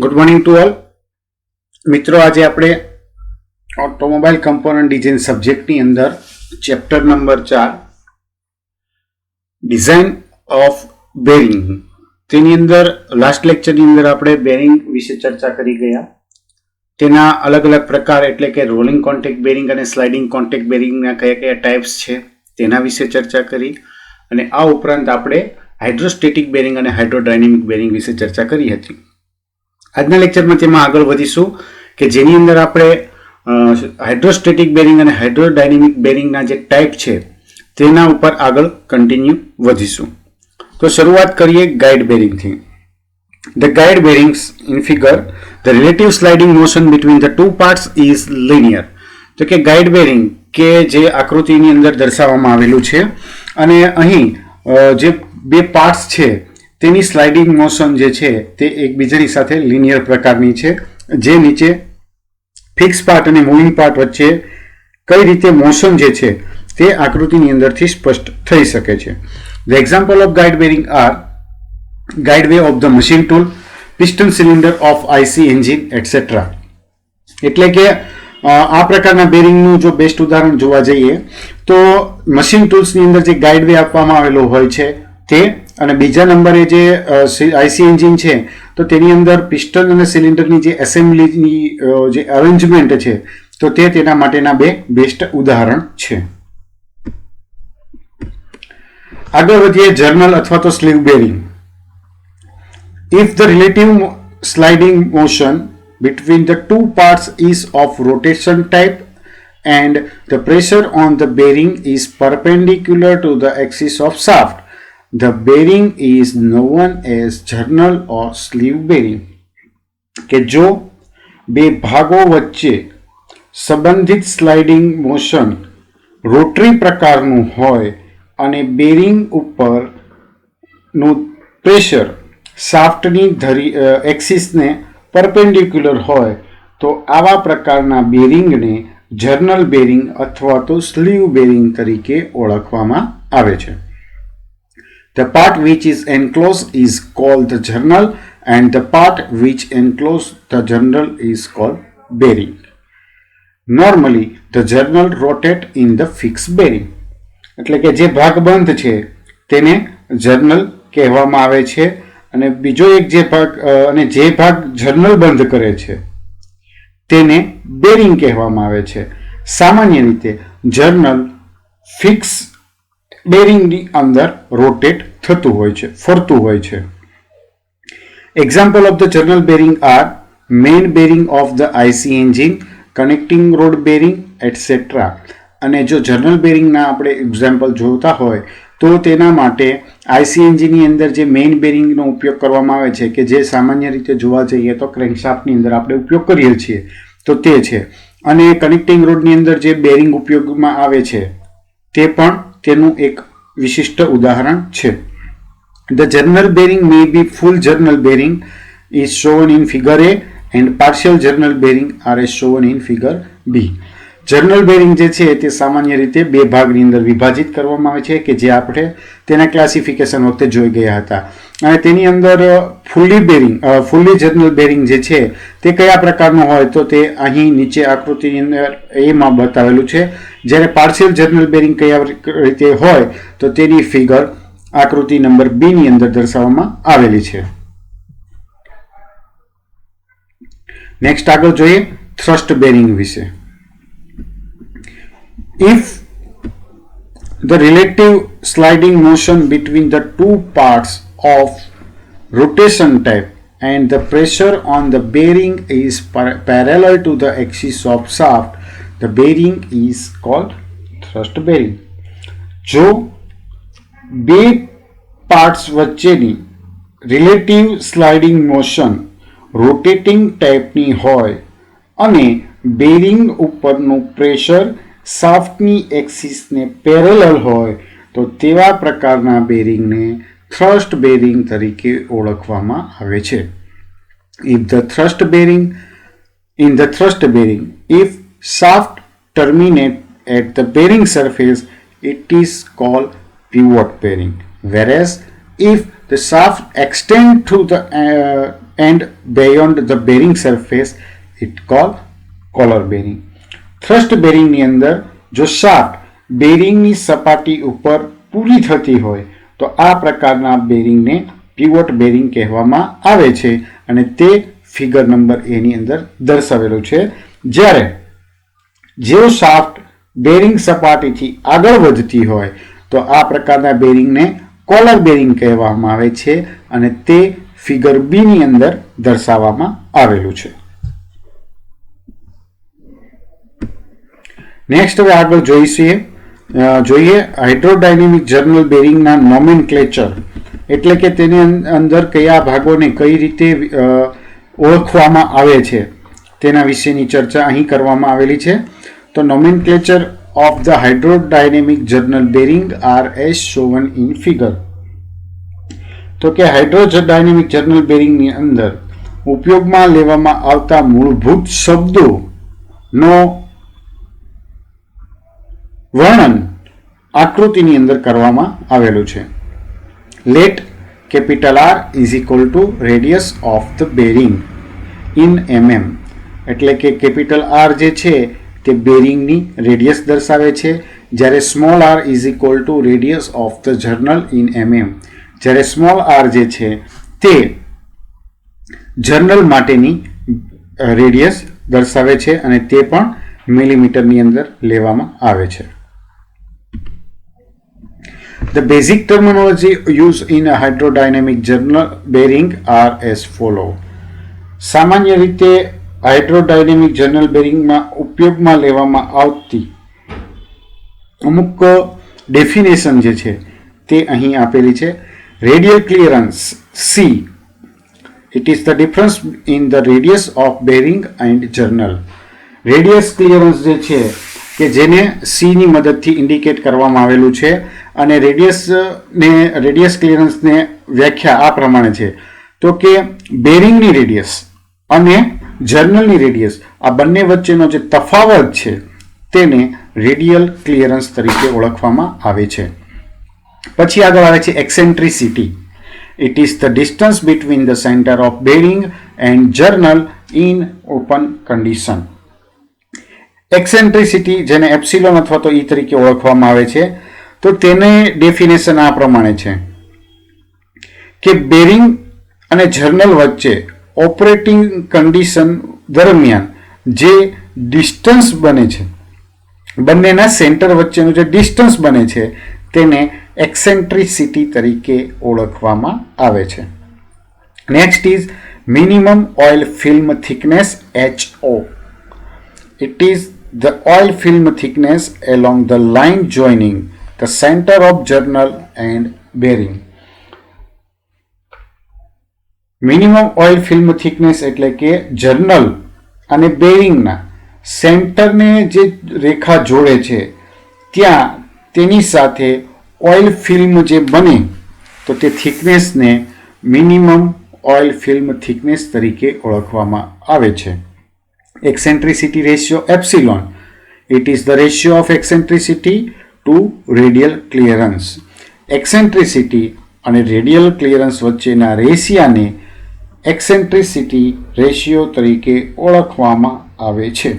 Good morning to all મિત્રો, આજે આપણે ઓટોમોબાઈલ કમ્પોનન્ટ ડિઝાઇન સબ્જેક્ટની અંદર chapter number 4 design of bearing, તેની અંદર લાસ્ટ લેક્ચરની અંદર આપણે બેરિંગ વિશે ચર્ચા કરી ગયા. તેના અલગ અલગ પ્રકાર એટલે કે રોલિંગ કોન્ટેક્ટ બેરિંગ અને સ્લાઇડિંગ કોન્ટેક્ટ બેરિંગના કયા કયા ટાઈપ્સ છે તેના વિશે ચર્ચા કરી. અને આ ઉપરાંત આપણે હાઇડ્રોસ્ટેટિક બેરિંગ અને હાઇડ્રોડાયનેમિક બેરિંગ વિશે ચર્ચા કરી હતી. આજના લેક્ચરમાં તેમાં આગળ વધીશું કે જેની અંદર આપણે હાઇડ્રોસ્ટેટિક બેરિંગ અને હાઇડ્રોડાયનેમિક બેરિંગના જે ટાઈપ છે તેના ઉપર આગળ કન્ટિન્યુ વધીશું. તો શરૂઆત કરીએ ગાઇડ બેરિંગથી. The guide bearings in figure the relative sliding motion between the two parts is linear. તો કે ગાઇડ બેરિંગ કે જે આકૃતિની અંદર દર્શાવવામાં આવેલું છે અને અહીં જે બે પાર્ટ્સ છે તેની સ્લાઇડિંગ મોશન જે છે તે એકબીજાની સાથે લિનિયર પ્રકારની છે, જે નીચે ફિક્સ પાર્ટ અને મૂવિંગ પાર્ટ વચ્ચે કઈ રીતે મોશન જે છે તે આકૃતિની અંદરથી સ્પષ્ટ થઈ શકે છે. The example of guide bearing are guideway of the machine tool, piston cylinder of IC engine etcetera. એટલે કે આ પ્રકારના બેરિંગનું જો બેસ્ટ ઉદાહરણ જોવા જઈએ તો મશીન ટૂલ્સની અંદર જે ગાઇડવે આપવામાં આવેલો હોય છે તે, અને બીજા નંબરે જે આઈસી એન્જિન છે તો તેની અંદર પિસ્ટન અને સિલિન્ડરની જે એસેમ્બલીની જે અરેન્જમેન્ટ છે તો તે તેના માટેના બે બેસ્ટ ઉદાહરણ છે. આગળ વધીએ જર્નલ અથવા તો sleeve bearing. If the relative sliding motion between the two parts is of rotation type and the pressure on the bearing is perpendicular to the axis of shaft, the bearing is known as journal or sleeve bearing. કે જો બે ભાગો વચ્ચે સંબંધિત sliding motion rotary પ્રકારનું હોય અને bearing ઉપરનું પ્રેશર શાફ્ટની એક્સિસને પરપેન્ડિક્યુલર હોય તો આવા પ્રકારના બેરિંગને જર્નલ બેરિંગ અથવા તો સ્લીવ બેરિંગ તરીકે ઓળખવામાં આવે છે. The part which is enclosed is called the journal and the part which encloses the journal is called bearing. Normally the journal rotate in the fixed bearing. એટલે કે જે ભાગ બંધ છે તેને જર્નલ કહેવામાં આવે છે અને બીજો એક જે ભાગ અને જે ભાગ જર્નલ બંધ કરે છે તેને બેરિંગ કહેવામાં આવે છે. સામાન્ય રીતે જર્નલ ફિક્સ બેરિંગની અંદર રોટેટ થતું હોય છે, ફરતું હોય છે. Example of the journal bearing are main bearing of the IC engine, connecting rod bearing etcetera. અને જો જર્નલ બેરિંગના આપણે એક્ઝામ્પલ જોતા હોય તો તેના માટે આઈસી એન્જિનની અંદર જે મેઇન બેરિંગનો ઉપયોગ કરવામાં આવે છે કે જે સામાન્ય રીતે જોવા જઈએ તો ક્રેન્કશાફ્ટની અંદર આપણે ઉપયોગ કરીએ છીએ તો તે છે. અને કનેક્ટિંગ રોડની અંદર જે બેરિંગ ઉપયોગમાં આવે છે તે પણ તેનું એક વિશિષ્ટ ઉદાહરણ છે. The journal bearing may be full journal bearing is shown in figure A and partial journal bearing are as shown in figure B. Journal bearing જે છે તે સામાન્ય રીતે બે ભાગની અંદર વિભાજિત કરવામાં આવે છે કે જે આપણે તેના ક્લાસિફિકેશન વખતે જોઈ ગયા હતા. અને તેની અંદર ફૂલી જર્નલ બેરિંગ જે છે તે કયા પ્રકારનું હોય તો તે અહીં નીચે આકૃતિની અંદર એમાં બતાવેલું છે. જ્યારે પાર્શિયલ જર્નલ બેરિંગ કયા રીતે હોય તો તેની ફિગર આકૃતિ નંબર બી ની અંદર દર્શાવવામાં આવેલી છે. નેક્સ્ટ આગળ જોઈએ થ્રસ્ટ બેરિંગ વિશે. If the relative sliding motion between the two parts of rotation type and the pressure on the bearing is parallel to the axis of shaft, the bearing is called thrust bearing. જો બે parts વચ્ચેની relative sliding motion rotating ટાઈપની હોય અને bearing ઉપરનું pressure શાફ્ટની એક્સિસને parallel હોય તો તેવા પ્રકારના બેરિંગને થ્રસ્ટ બેરિંગ તરીકે ઓળખવામાં આવે છે. In the thrust bearing, if shaft terminate at the bearing surface, it is called pivot bearing. Whereas if the shaft extend to the and beyond the bearing surface it called collar bearing. Thrust bearing ની અંદર જો shaft બેરિંગની સપાટી ઉપર પૂરી થતી હોય તો આ પ્રકારના બેરિંગને pivot bearing કહેવામાં આવે છે અને તે ફિગર નંબર A ની અંદર દર્શાવેલું છે. જ્યારે જેવો શાફ્ટ બેરિંગ સપાટીથી આગળ વધતી હોય તો આ પ્રકારના બેરિંગને કોલર બેરિંગ કહેવામાં આવે છે અને તે ફિગર B ની અંદર દર્શાવવામાં આવેલું છે. નેક્સ્ટ હવે આગળ જોઈએ હાઇડ્રોડાયનેમિક જર્નલ બેરિંગના નોમેનક્લેચર એટલે કે તેની અંદર કયા ભાગોને કઈ રીતે ઓળખવામાં આવે છે તેના વિશેની ચર્ચા અહીં કરવામાં આવેલી છે. તો nomenclature of the hydrodynamic journal bearing are as shown in figure. તો કે હાઇડ્રોડાયનેમિક જર્નલ બેરિંગની અંદર ઉપયોગમાં લેવામાં આવતા મૂળભૂત શબ્દોનો વર્ણન આકૃતિની અંદર કરવામાં આવેલું છે. Let capital R is equal to radius of the bearing in mm એટલે કે કેપિટલ R જે છે તે બેરિંગની રેડિયસ દર્શાવે છે, જ્યારે small r is equal to radius of the journal in mm જ્યારે સ્મોલ r જે છે તે જર્નલ માટેની રેડિયસ દર્શાવે છે અને તે પણ મિલીમીટરની અંદર લેવામાં આવે છે. The basic terminology used in a hydrodynamic journal bearing are as follow. સામાન્ય રીતે હાઇડ્રોડાયનેમિક જર્નલ બેરિંગમાં ઉપયોગમાં લેવામાં આવતી અમુક ડેફિનેશન જે છે તે અહીં આપેલી છે. Radial clearance C. It is the difference in the radius of bearing and journal. Radius clearance જે છે કે જેને C ની મદદથી ઇન્ડિકેટ કરવામાં આવેલું છે અને રેડિયસ ક્લિયરન્સને વ્યાખ્યા આ પ્રમાણે છે તો કે બેરિંગની રેડિયસ અને જર્નલની રેડિયસ આ બંને વચ્ચેનો જે તફાવત છે તેને રેડિયલ ક્લિયરન્સ તરીકે ઓળખવામાં આવે છે. પછી આગળ આવે છે eccentricity. It is the distance between the centre of bearing and journal in open condition. Eccentricity જેને એપ્સિલોન અથવા તો E તરીકે ઓળખવામાં આવે છે તો તેને ડેફિનેશન આ પ્રમાણે છે કે બેરિંગ અને જર્નલ વચ્ચે ઓપરેટિંગ કન્ડિશન દરમિયાન જે ડિસ્ટન્સ બને છે બંનેના સેન્ટર વચ્ચેનું જે ડિસ્ટન્સ બને છે તેને એક્સેન્ટ્રિસિટી તરીકે ઓળખવામાં આવે છે. Next is minimum oil film thickness HO. It is the oil film thickness along the line joining the center of journal and bearing. Minimum oil film thickness એટલે કે જર્નલ અને બેરિંગના સેન્ટરને જે રેખા જોડે છે ત્યાં તેની સાથે ઓઇલ ફિલ્મ જે બને તો તે થિકનેસને મિનિમમ ઓઇલ ફિલ્મ થિકનેસ તરીકે ઓળખવામાં આવે છે. Eccentricity ratio epsilon. It is the ratio of eccentricity to radial clearance. Eccentricity અને radial clearance વચ્ચેના રેશિયાને eccentricity ratio તરીકે ઓળખવામાં આવે છે.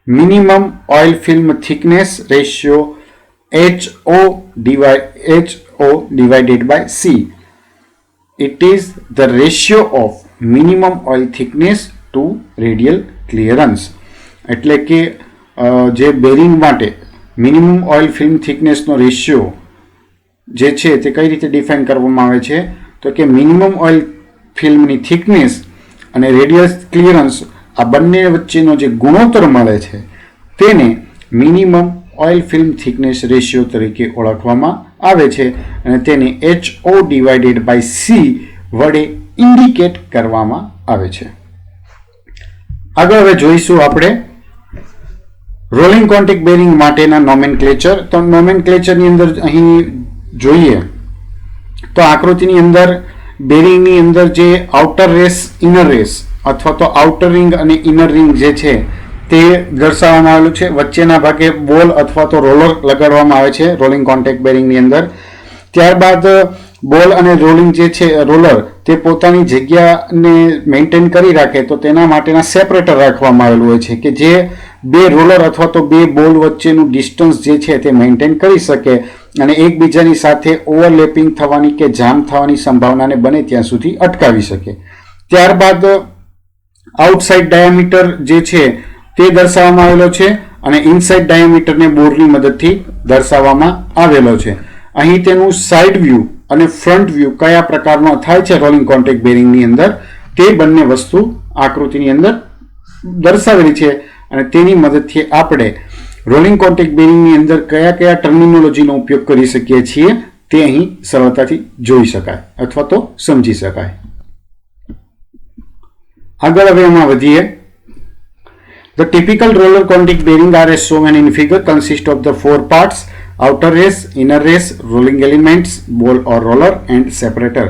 Minimum oil film thickness ratio HO divided by C. It is the ratio of minimum oil thickness to radial clearance. એટલે કે જે bearing માટે મિનિમમ ઓઇલ ફિલ્મ થિકનેસનો રેશિયો જે છે તે કઈ રીતે ડિફાઇન કરવામાં આવે છે તો કે મિનિમમ ઓઇલ ફિલ્મની થિકનેસ અને રેડિયલ ક્લિયરન્સ આ બંને વચ્ચેનો જે ગુણોત્તર મળે છે તેને minimum oil film thickness ratio તરીકે ઓળખવામાં આવે છે અને તેને HO ડિવાઇડેડ બાય C વડે ઇન્ડિકેટ કરવામાં આવે છે. આગળ હવે જોઈશું આપણે રોલિંગ કોન્ટેક્ટ બેરિંગ માટેના નોમેનક્લેચર. તો નોમેનક્લેચરની અંદર અહીં જોઈએ તો આકૃતિની અંદર બેરિંગની અંદર જે આઉટર રેસ ઇનર રેસ અથવા તો આઉટર રિંગ અને ઇનર રિંગ જે છે તે દર્શાવવામાં આવેલું છે. વચ્ચેના ભાગે બોલ અથવા તો રોલર લગાડવામાં આવે છે રોલિંગ કોન્ટેક્ટ બેરિંગની અંદર. ત્યારબાદ બોલ અને રોલિંગ જે છે રોલર તે પોતાની જગ્યાને મેન્ટેન કરી રાખે તો તેના માટેના સેપરેટર રાખવામાં આવેલું હોય છે કે જે બે રોલર અથવા તો બે બોલ વચ્ચેનું ડિસ્ટન્સ જે છે તે મેન્ટેન કરી શકે અને એકબીજાની સાથે ઓવરલેપિંગ થવાની કે જામ થવાની સંભાવનાને બને ત્યાં સુધી અટકાવી શકે. ત્યારબાદ આઉટસાઇડ ડાયામીટર જે છે તે દર્શાવવામાં આવેલો છે અને ઇનસાઇડ ડાયામીટરને બોરની મદદથી દર્શાવવામાં આવેલો છે. અહીં તેનું સાઇડ વ્યૂ અને ફ્રન્ટ વ્યૂ કયા પ્રકારનો થાય છે રોલિંગ કોન્ટેક્ટ બેરિંગની અંદર તે બંને વસ્તુ આકૃતિની અંદર દર્શાવેલી છે અને તેની મદદથી આપણે રોલિંગ કોન્ટેક્ટ બેરિંગની અંદર કયા કયા ટર્મિનોલોજીનો ઉપયોગ કરી શકીએ છીએ તે અહીં સરળતાથી જોઈ શકાય અથવા તો સમજી શકાય. આગળ હવે એમાં વધીએ. The typical roller contact bearing are as shown in figure consist of the four parts: outer race, inner race, rolling elements, ball or roller and separator.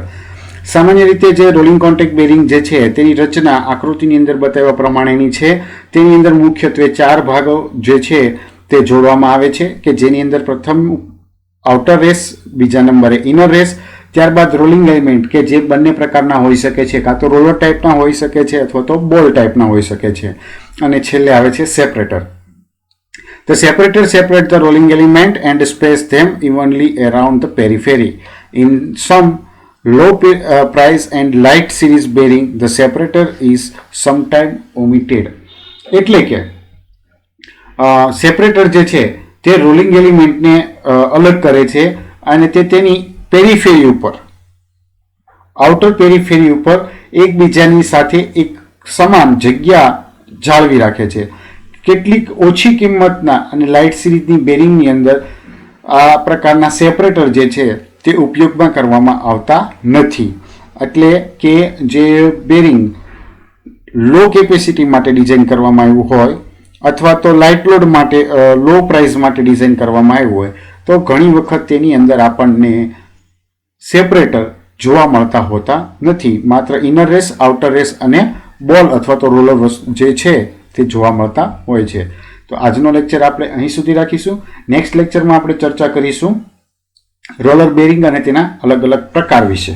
સામાન્ય રીતે જે રોલિંગ કોન્ટેક્ટ બેરિંગ જે છે તેની રચના આકૃતિની અંદર બતાવ્યા પ્રમાણેની છે. તેની અંદર મુખ્યત્વે ચાર ભાગો જે છે તે જોડવામાં આવે છે કે જેની અંદર પ્રથમ આઉટર રેસ, બીજા નંબરે ઇનર રેસ, ત્યારબાદ રોલિંગ એલિમેન્ટ કે જે બંને પ્રકારના હોઈ શકે છે, કાં તો રોલર ટાઈપના હોઈ શકે છે અથવા તો બોલ ટાઈપના હોઈ શકે છે, અને છેલ્લે આવે છે separator. The separator separate the rolling element and space them evenly around the periphery. In some low price and light series bearing, the separator is sometimes omitted. એટલે કે સેપરેટર જે છે તે રોલિંગ એલિમેન્ટને અલગ કરે છે અને તે તેની પેરીફેરી ઉપર, આઉટર પેરીફેરી ઉપર એકબીજાની સાથે એક સમાન જગ્યા જાળવી રાખે છે. કેટલીક ઓછી કિંમતના અને લાઇટ સિરીઝની બેરિંગની અંદર આ પ્રકારના સેપરેટર જે છે તે ઉપયોગમાં કરવામાં આવતા નથી. એટલે કે જે બેરિંગ લો કેપેસિટી માટે ડિઝાઇન કરવામાં આવ્યું હોય અથવા તો લાઇટ લોડ માટે લો પ્રાઇસ માટે ડિઝાઇન કરવામાં આવ્યું હોય તો ઘણી વખત તેની અંદર આપણને સેપરેટર જોવા મળતા હોતા નથી. માત્ર ઇનર રેસ, આઉટર રેસ અને બોલ અથવા તો રોલર જે છે તે જોવા મળતા હોય છે. તો આજનો લેક્ચર આપણે અહીં સુધી રાખીશું. નેક્સ્ટ લેક્ચરમાં આપણે ચર્ચા કરીશું રોલર બેરિંગ અને તેના અલગ અલગ પ્રકાર વિશે.